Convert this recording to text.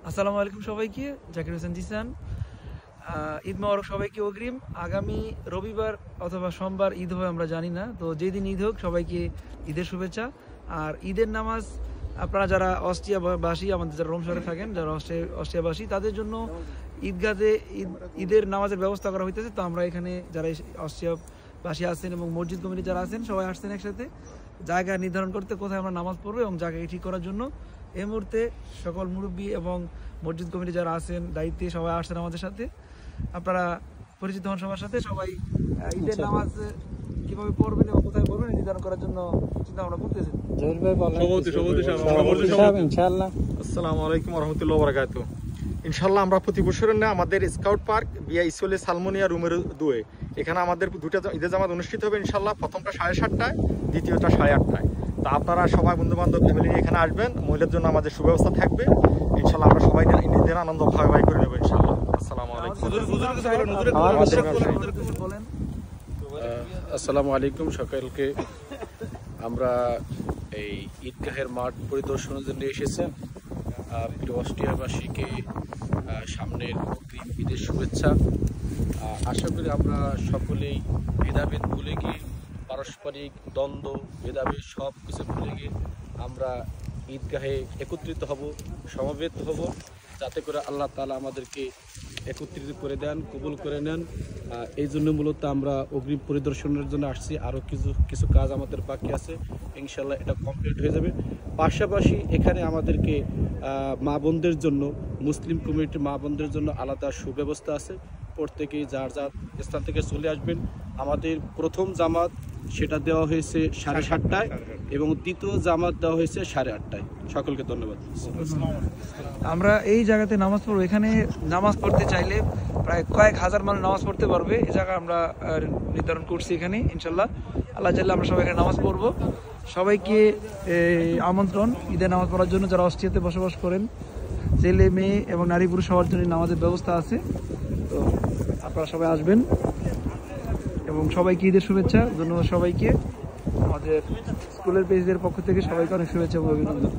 আসসালামু আলাইকুম সবাইকে, জাকির হোসেন জিসান। ঈদ মোবারক সবাইকে অগ্রিম। আগামী রবিবার অথবা সোমবার ঈদ হবে আমরা জানি না, তো যেদিন ঈদ হোক সবাইকে ঈদের শুভেচ্ছা। আর ঈদের নামাজ আপনারা যারা অস্ট্রিয়াবাসী, আমাদের যারা রোম শহরে থাকেন, যারা অস্ট্রিয়াবাসী, তাদের জন্য ঈদগাহে ঈদের নামাজের ব্যবস্থা করা হইতেছে। তো আমরা এখানে যারা অস্ট্রিয়াবাসী আছেন এবং মসজিদ কমিটি যারা আছেন সবাই আসছেন একসাথে জায়গা নির্ধারণ করতে, কোথায় আমরা নামাজ পড়বো এবং জায়গাকে ঠিক করার জন্য। এই মুহূর্তে সকল মুরব্বী এবং মসজিদ কমিটি যারা আছেন দায়িত্বে সবাই আসছেন আমাদের সাথে। আপনারা পরিচিত হন সবার সাথে। সবাই ঈদের নামাজ কিভাবে পড়বেন এবং কোথায় পড়বেন নির্ধারণ করার জন্য চিন্তা ভাবনা করতেছেন। আসসালামু আলাইকুম ওয়া রাহমাতুল্লাহি ওয়া বারাকাতুহু। ইনশাআল্লাহ আমরা প্রতি বছরের না আমাদের স্কাউট পার্ক বিয়া ইসলে সালমোনিয়া রুমের 2 এখানে আমাদের দুইটা ঈদের জামাত অনুষ্ঠিত হবে ইনশাআল্লাহ। প্রথমটা 7:30টায়, দ্বিতীয়টা 8:30টায়। তো আপনারা সবাই বন্ধু বান্ধব ফ্যামিলি এখানে আসবেন। মহিলাদের জন্য আমাদের সুব্যবস্থা থাকবে ইনশাআল্লাহ। আমরা সবাই ঈদের আনন্দ ভাগাভাগি করে নেব ইনশাআল্লাহ। আসসালামু আলাইকুম। আসসালামু আলাইকুম সকলকে। আমরা এই ঈদগাহের মাঠ পরিদর্শনের জন্য এসেছেন। প্রিয় অস্ট্রিয়াবাসীকে সামনের অগ্রিম ঈদের শুভেচ্ছা। আশা করি আমরা সকলেই ভেদাভেদ ভুলে গিয়ে, পারস্পরিক দ্বন্দ্ব ভেদাভেদ সব কিছু ভুলে গিয়ে আমরা ঈদগাহে একত্রিত হব, সমবেত হব, যাতে করে আল্লাহ তাআলা আমাদেরকে একত্রিত করে দেন, কবুল করে নেন। এই জন্য মূলত আমরা অগ্রিম পরিদর্শনের জন্য আসছি। আরও কিছু কাজ আমাদের বাকি আছে, ইনশাল্লাহ এটা কমপ্লিট হয়ে যাবে। পাশাপাশি এখানে আমাদেরকে মা বোনদের জন্য, মুসলিম কমিউনিটির মা বোনদের জন্য আলাদা সুব্যবস্থা আছে। প্রত্যেকেই যার যার স্থান থেকে চলে আসবেন। আমাদের প্রথম জামাত সেটা দেওয়া হয়েছে 7:30টায় এবং দ্বিতীয় জামাত দেওয়া হয়েছে 8:30টায়। সকলকে ধন্যবাদ। আমরা এই জায়গাতে নামাজ পড়বো। এখানে নামাজ পড়তে চাইলে প্রায় কয়েক হাজার মানুষ নামাজ পড়তে পারবে। এই জায়গা আমরা নির্ধারণ করছি এখানে ইনশাল্লাহ। আল্লাহ জাল্লাহ আমরা সবাই এখানে নামাজ পড়বো। সবাইকে আমন্ত্রণ ঈদের নামাজ পড়ার জন্য। যারা অস্ট্রিয়াতে বসবাস করেন, ছেলে মেয়ে এবং নারী পুরুষ সবার জন্য নামাজের ব্যবস্থা আছে। তো আপনারা সবাই আসবেন এবং সবাইকে ঈদের শুভেচ্ছা। ধন্যবাদ সবাইকে। আমাদের স্কুলের পেজদের পক্ষ থেকে সবাইকে অনেক শুভেচ্ছা এবং অভিনন্দন।